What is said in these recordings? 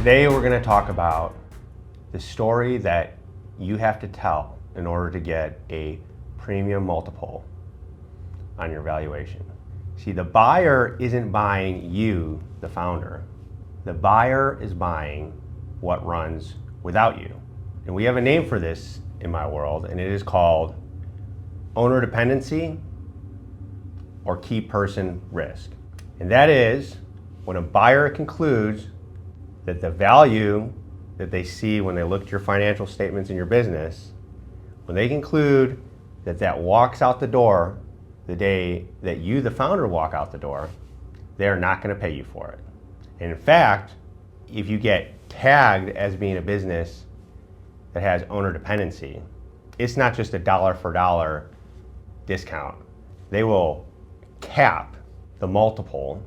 Today we're going to talk about the story that you have to tell in order to get a premium multiple on your valuation. See, the buyer isn't buying you, the founder. The buyer is buying what runs without you. And we have a name for this in my world, and it is called owner dependency or key person risk. And that is when a buyer concludes that the value that they see when they look at your financial statements in your business, when they conclude that that walks out the door the day that you, the founder, walk out the door, they're not going to pay you for it. And in fact, if you get tagged as being a business that has owner dependency, it's not just a dollar for dollar discount. They will cap the multiple,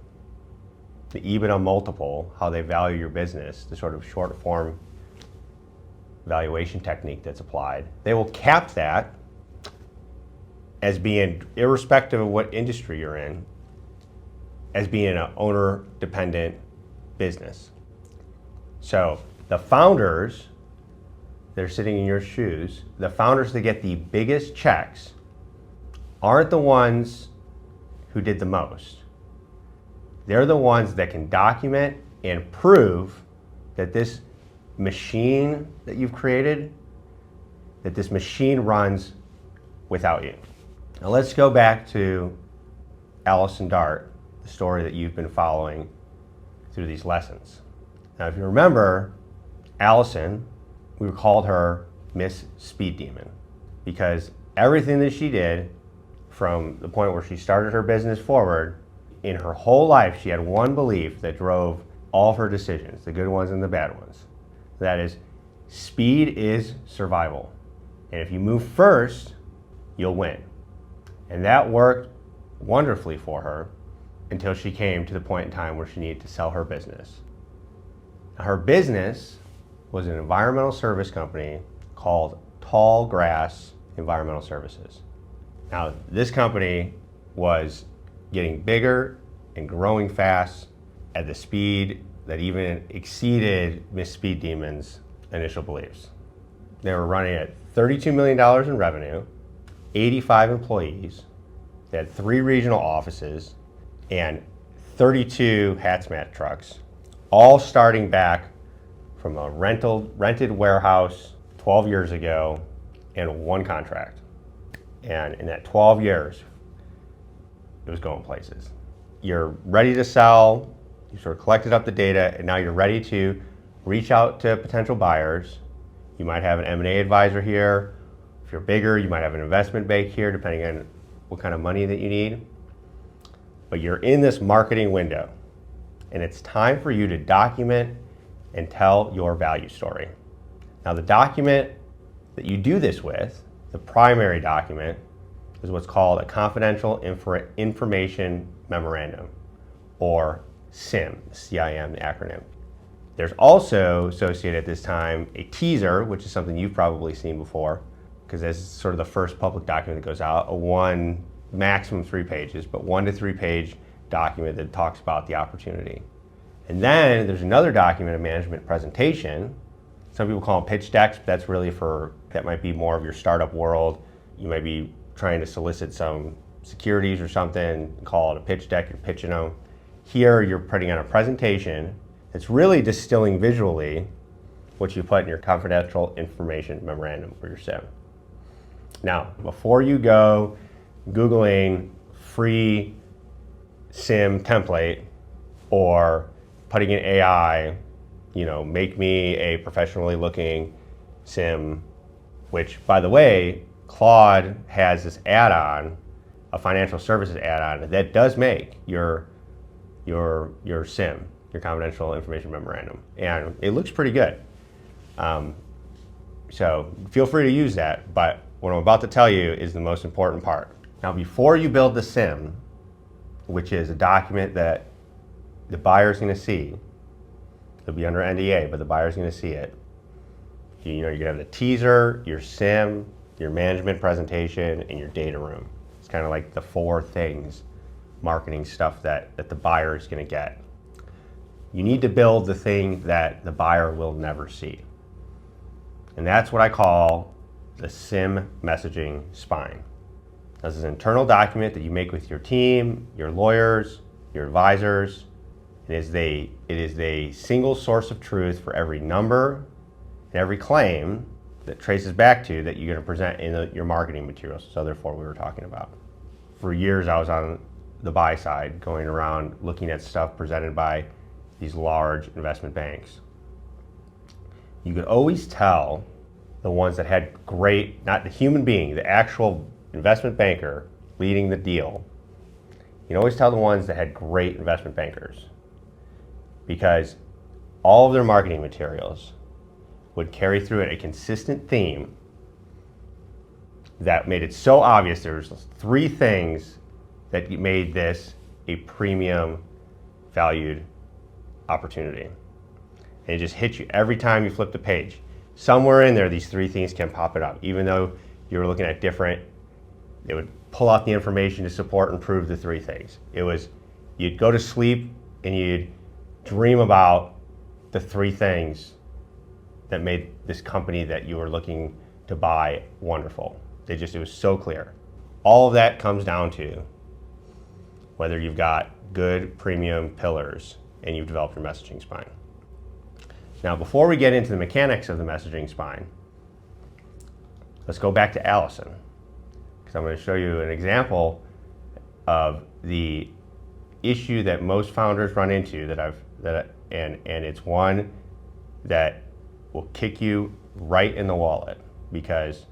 the EBITDA multiple, how they value your business, the sort of short form valuation technique that's applied. They will cap that as being, irrespective of what industry you're in, as being an owner dependent business. So the founders, they're sitting in your shoes, the founders that get the biggest checks aren't the ones who did the most. They're the ones that can document and prove that this machine that you've created, that this machine runs without you. Now let's go back to Alison Dart, the story that you've been following through these lessons. Now if you remember, Alison, we called her Miss Speed Demon because everything that she did from the point where she started her business forward, in her whole life she had one belief that drove all of her decisions, the good ones and the bad ones. That is, speed is survival. And if you move first, you'll win. And that worked wonderfully for her until she came to the point in time where she needed to sell her business. Now, her business was an environmental service company called Tall Grass Environmental Services. Now, this company was getting bigger and growing fast at the speed that even exceeded Miss Speed Demon's initial beliefs. They were running at $32 million in revenue, 85 employees, they had 3 regional offices, and 32 hazmat trucks, all starting back from a rented warehouse 12 years ago and 1 contract. And in that 12 years, it was going places. You're ready to sell, you sort of collected up the data, and now you're ready to reach out to potential buyers. You might have an M&A advisor here. If you're bigger, you might have an investment bank here, depending on what kind of money that you need. But you're in this marketing window, and it's time for you to document and tell your value story. Now, the document that you do this with, the primary document, is what's called a confidential information memorandum, or CIM, C-I-M, the acronym. There's also associated at this time a teaser, which is something you've probably seen before, because this is sort of the first public document that goes out, a maximum 3 pages, but 1 to 3 page document that talks about the opportunity. And then there's another document, a management presentation. Some people call them pitch decks, but that's really that might be more of your startup world. You might be trying to solicit some securities or something, call it a pitch deck, you're pitching them. Here you're putting on a presentation that's really distilling visually what you put in your confidential information memorandum for your CIM. Now, before you go Googling free CIM template or putting in AI, make me a professionally looking CIM, which, by the way, Claude has this add-on, a financial services add-on, that does make your CIM, your confidential information memorandum, and it looks pretty good. So feel free to use that, but what I'm about to tell you is the most important part. Now, before you build the CIM, which is a document that the buyer's going to see, it'll be under NDA, but the buyer's going to see it. You're going to have the teaser, your CIM, your management presentation, and your data room. It's kind of like the 4 things, marketing stuff that the buyer is going to get. You need to build the thing that the buyer will never see. And that's what I call the SIM messaging spine. This is an internal document that you make with your team, your lawyers, your advisors. It is the single source of truth for every number and every claim that traces back to that you're going to present in your marketing materials. So therefore, we were talking about. For years, I was on the buy side, going around looking at stuff presented by these large investment banks. You could always tell the ones that had great, not the human being, the actual investment banker leading the deal. You can always tell the ones that had great investment bankers, because all of their marketing materials would carry through it a consistent theme that made it so obvious there's 3 things that made this a premium valued opportunity. And it just hits you every time you flip the page. Somewhere in there, these 3 things can pop it up, even though you're looking at different, it would pull out the information to support and prove the 3 things. It was, you'd go to sleep and you'd dream about the 3 things that made this company that you were looking to buy wonderful. It was so clear. All of that comes down to whether you've got good premium pillars and you've developed your messaging spine. Now, before we get into the mechanics of the messaging spine, let's go back to Alison, because I'm going to show you an example of the issue that most founders run into and it's one that will kick you right in the wallet, because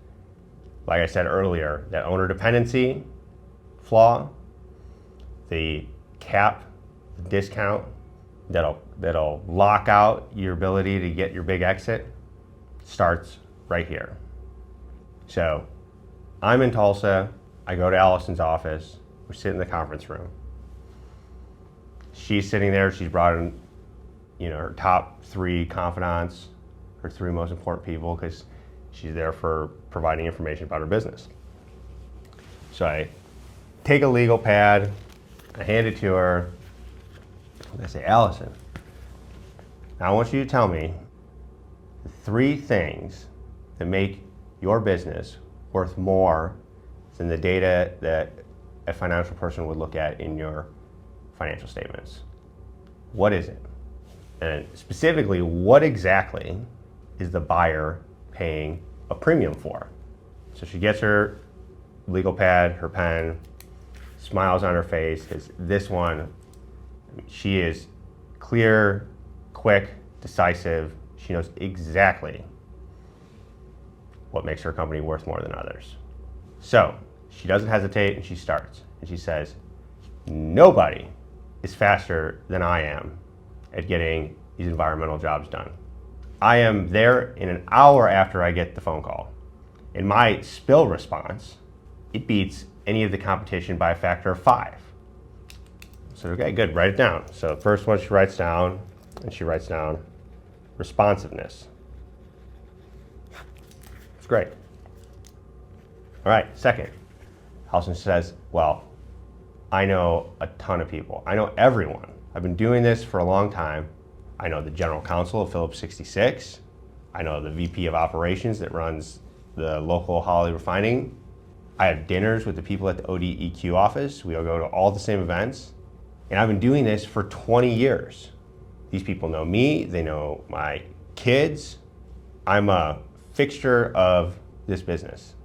like I said earlier, that owner dependency flaw, the cap, the discount that'll lock out your ability to get your big exit starts right here. So I'm in Tulsa, I go to Alison's office, we sit in the conference room. She's sitting there, she's brought in, her top 3 confidants, her 3 most important people, because she's there for providing information about her business. So I take a legal pad, I hand it to her, and I say, Alison, now I want you to tell me the 3 things that make your business worth more than the data that a financial person would look at in your financial statements. What is it? And specifically, what exactly is the buyer paying a premium for? So she gets her legal pad, her pen, smiles on her face, because this one, she is clear, quick, decisive. She knows exactly what makes her company worth more than others. So she doesn't hesitate, and she starts. And she says, nobody is faster than I am at getting these environmental jobs done. I am there in an hour after I get the phone call. In my spill response, it beats any of the competition by a factor of 5. So, okay, good, write it down. So the first one she writes down, and she writes down responsiveness. It's great. All right, second, Alison says, well, I know a ton of people. I know everyone. I've been doing this for a long time. I know the general counsel of Phillips 66. I know the VP of operations that runs the local Holly refining. I have dinners with the people at the ODEQ office. We all go to all the same events. And I've been doing this for 20 years. These people know me. They know my kids. I'm a fixture of this business.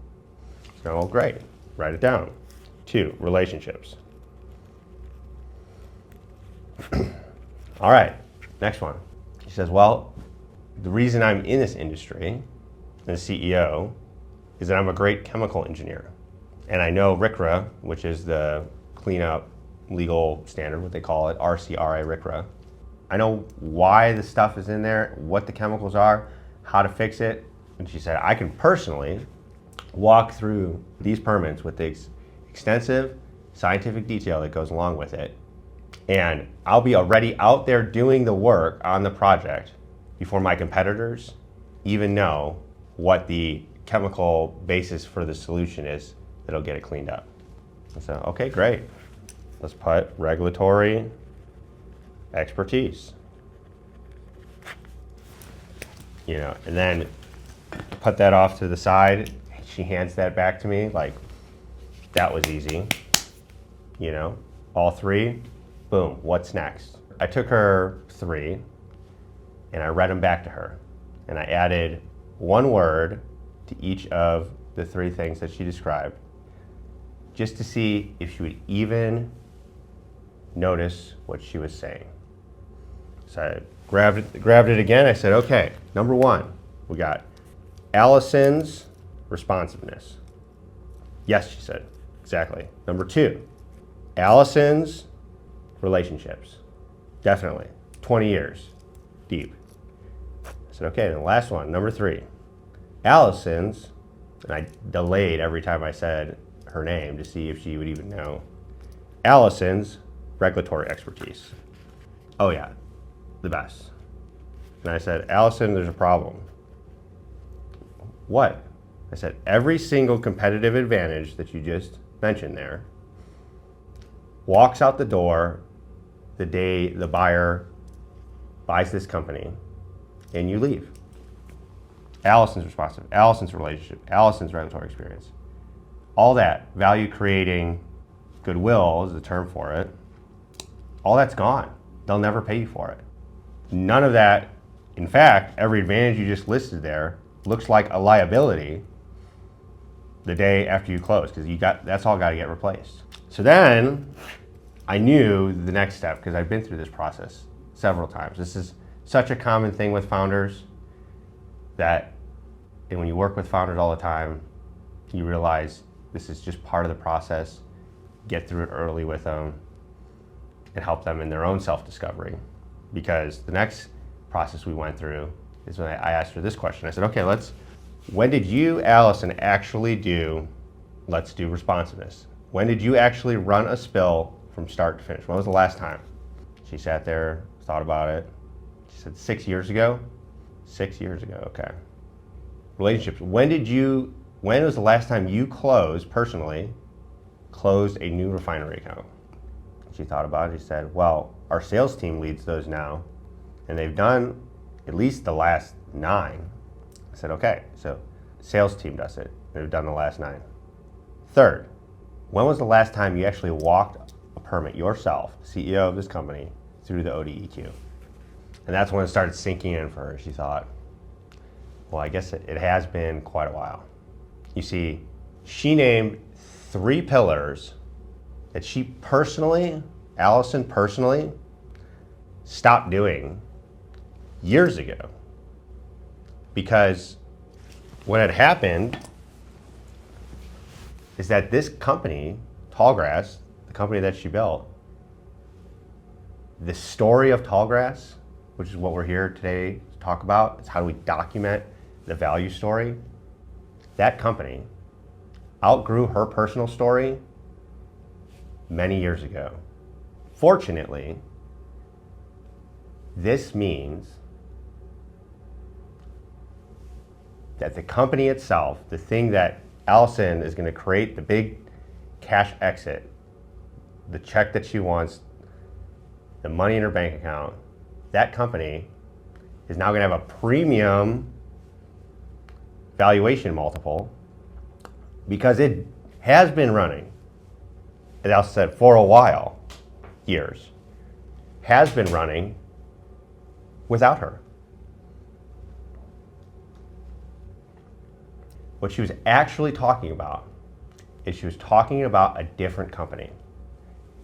So, great. Write it down. 2, relationships. All right, next one. He says, well, the reason I'm in this industry as CEO is that I'm a great chemical engineer. And I know RCRA, which is the cleanup legal standard, what they call it, RCRA, RCRA. I know why the stuff is in there, what the chemicals are, how to fix it. And she said, I can personally walk through these permits with the extensive scientific detail that goes along with it. And I'll be already out there doing the work on the project before my competitors even know what the chemical basis for the solution is that'll get it cleaned up. So, okay, great. Let's put regulatory expertise. and then put that off to the side. She hands that back to me like, that was easy. All three, boom, what's next? I took her three and I read them back to her. And I added one word to each of the three things that she described, just to see if she would even notice what she was saying. So I grabbed it again. I said, okay, number one, we got Allison's responsiveness. Yes, she said, exactly. Number two, Allison's relationships. Definitely, 20 years deep. I said, okay, and the last one, number three, Allison's, and I delayed every time I said her name to see if she would even know, Allison's regulatory expertise. Oh yeah, the best. And I said, Allison, there's a problem. What? I said, every single competitive advantage that you just mentioned there walks out the door the day the buyer buys this company and you leave. Allison's responsive, Allison's relationship, Allison's regulatory experience. All that value creating goodwill is the term for it. All that's gone. They'll never pay you for it. None of that, in fact, every advantage you just listed there looks like a liability the day after you close, because that's all got to get replaced. So then I knew the next step, because I've been through this process several times. This is such a common thing with founders that, and when you work with founders all the time, you realize this is just part of the process. Get through it early with them and help them in their own self-discovery. Because the next process we went through is when I asked her this question. I said, okay, when did you, Allison, actually do, let's do responsiveness. When did you actually run a spill from start to finish? When was the last time? She sat there, thought about it. She said 6 years ago. 6 years ago, okay. Relationships, when was the last time you personally closed a new refinery account? She thought about it. She said, well, our sales team leads those now, and they've done at least the last 9. I said, okay, so sales team does it. They've done the last 9. Third, when was the last time you actually walked a permit yourself, CEO of this company, through the ODEQ? And that's when it started sinking in for her. She thought, well, I guess it has been quite a while. You see, she named 3 pillars that she personally, Allison personally, stopped doing years ago. Because what had happened is that this company, Tallgrass, the company that she built, the story of Tallgrass, which is what we're here today to talk about, is how do we document the value story. That company outgrew her personal story many years ago. Fortunately, this means that the company itself, the thing that Allison is going to create, the big cash exit, the check that she wants, the money in her bank account, that company is now going to have a premium valuation multiple because it has been running, as Allison said, for a while, years, has been running without her. What she was actually talking about is she was talking about a different company.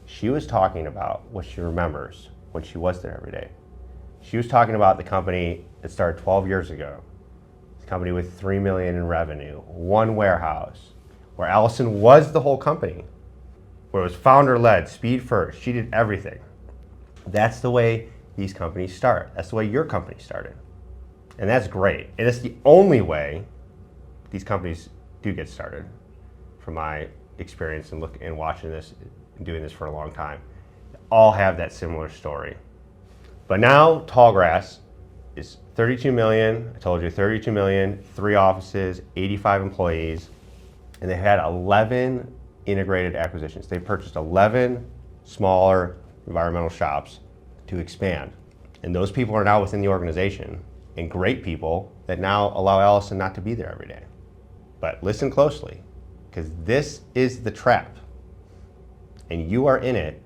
She was talking about what she remembers when she was there every day. She was talking about the company that started 12 years ago. The company with $3 million in revenue, 1 warehouse, where Allison was the whole company, where it was founder-led, speed first. She did everything. That's the way these companies start. That's the way your company started. And that's great. And it's the only way these companies do get started, from my experience and watching this and doing this for a long time. They all have that similar story. But now Tallgrass is 32 million. I told you 32 million, 3 offices, 85 employees, and they've had 11 integrated acquisitions. They've purchased 11 smaller environmental shops to expand. And those people are now within the organization. and great people that now allow Alison not to be there every day. But listen closely, because this is the trap, and you are in it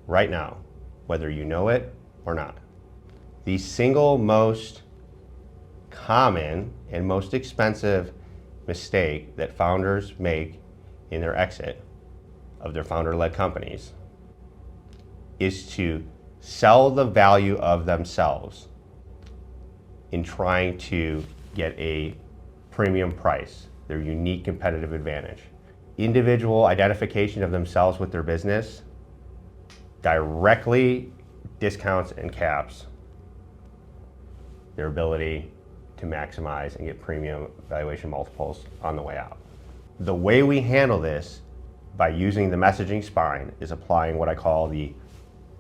right now, whether you know it or not. The single most common and most expensive mistake that founders make in their exit of their founder-led companies is to sell the value of themselves in trying to get a premium price, their unique competitive advantage. Individual identification of themselves with their business directly discounts and caps their ability to maximize and get premium valuation multiples on the way out. The way we handle this by using the messaging spine is applying what I call the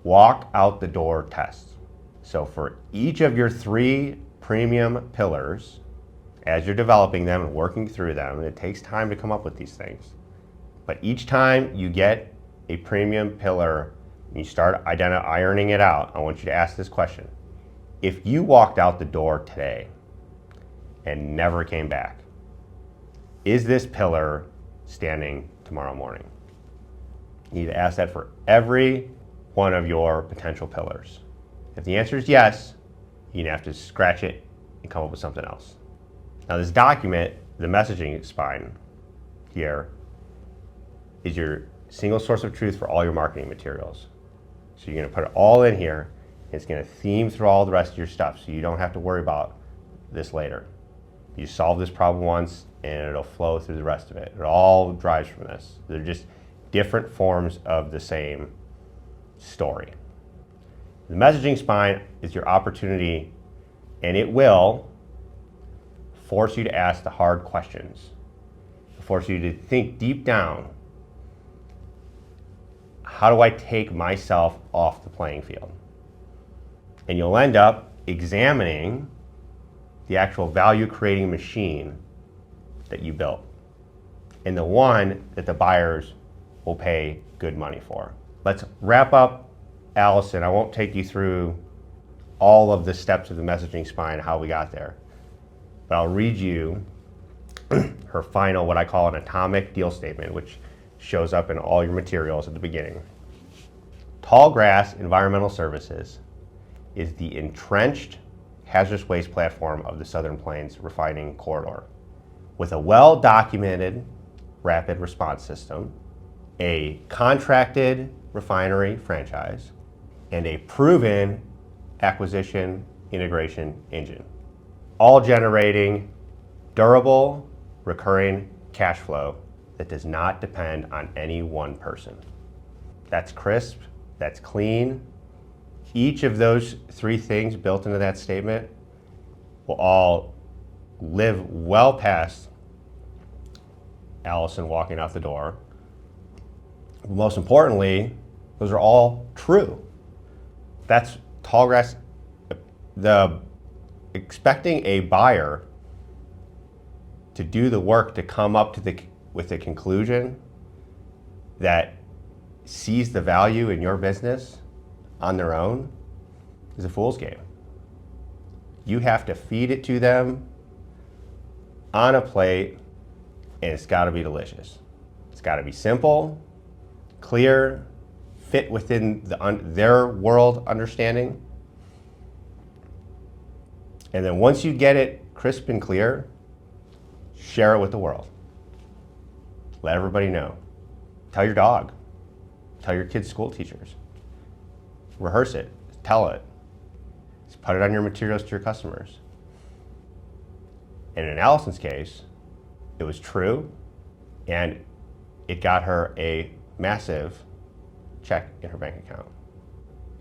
walk out the door test. So for each of your 3 premium pillars, as you're developing them and working through them, and it takes time to come up with these things, but each time you get a premium pillar and you start ironing it out, I want you to ask this question. If you walked out the door today and never came back, is this pillar standing tomorrow morning? You need to ask that for every one of your potential pillars. If the answer is yes, you're gonna have to scratch it and come up with something else. Now this document, the messaging spine here, is your single source of truth for all your marketing materials. So you're gonna put it all in here, and it's gonna theme through all the rest of your stuff, so you don't have to worry about this later. You solve this problem once, and it'll flow through the rest of it. It all drives from this. They're just different forms of the same story. The messaging spine is your opportunity, and it will force you to ask the hard questions. It'll force you to think deep down, how do I take myself off the playing field? And you'll end up examining the actual value creating machine that you built, and the one that the buyers will pay good money for. Let's wrap up Alison. I won't take you through all of the steps of the messaging spine, how we got there, but I'll read you her final, what I call an atomic deal statement, which shows up in all your materials at the beginning. Tallgrass Environmental Services is the entrenched hazardous waste platform of the Southern Plains refining corridor, with a well-documented rapid response system, a contracted refinery franchise, and a proven acquisition integration engine, all generating durable, recurring cash flow that does not depend on any one person. That's crisp, that's clean. Each of those 3 things built into that statement will all live well past Alison walking out the door. Most importantly, those are all true. That's Tallgrass. Expecting a buyer to do the work to come up to with a conclusion that sees the value in your business on their own is a fool's game. You have to feed it to them on a plate, and it's got to be delicious. It's got to be simple, clear, fit within their world understanding. And then once you get it crisp and clear, share it with the world. Let everybody know. Tell your dog. Tell your kids' school teachers. Rehearse it. Tell it. Just put it on your materials to your customers. And in Alison's case, it was true, and it got her a massive check in her bank account.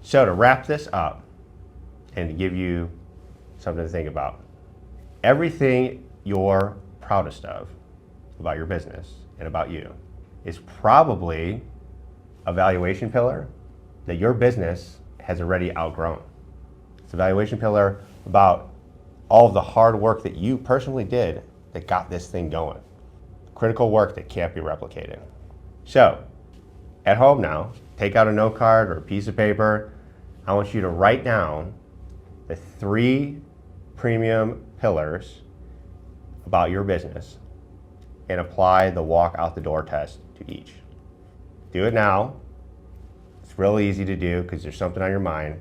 So to wrap this up and to give you something to think about, everything you're proudest of about your business and about you is probably a valuation pillar that your business has already outgrown. It's a valuation pillar about all of the hard work that you personally did that got this thing going. Critical work that can't be replicated. So, at home now, take out a note card or a piece of paper. I want you to write down the 3 premium pillars about your business and apply the walk out the door test to each. Do it now. It's real easy to do because there's something on your mind.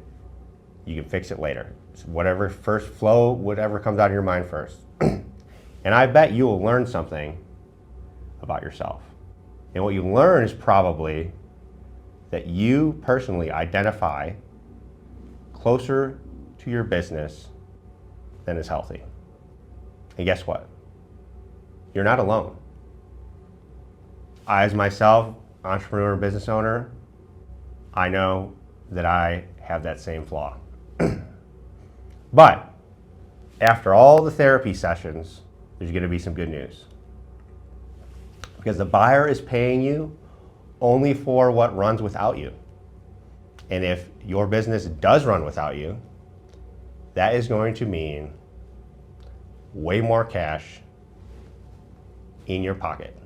You can fix it later. So whatever comes out of your mind first. And I bet you will learn something about yourself. And what you learn is probably that you personally identify closer to your business than is healthy. And guess what? You're not alone. I, as myself, entrepreneur and business owner, I know that I have that same flaw. But after all the therapy sessions, there's going to be some good news. Because the buyer is paying you only for what runs without you. And if your business does run without you, that is going to mean way more cash in your pocket.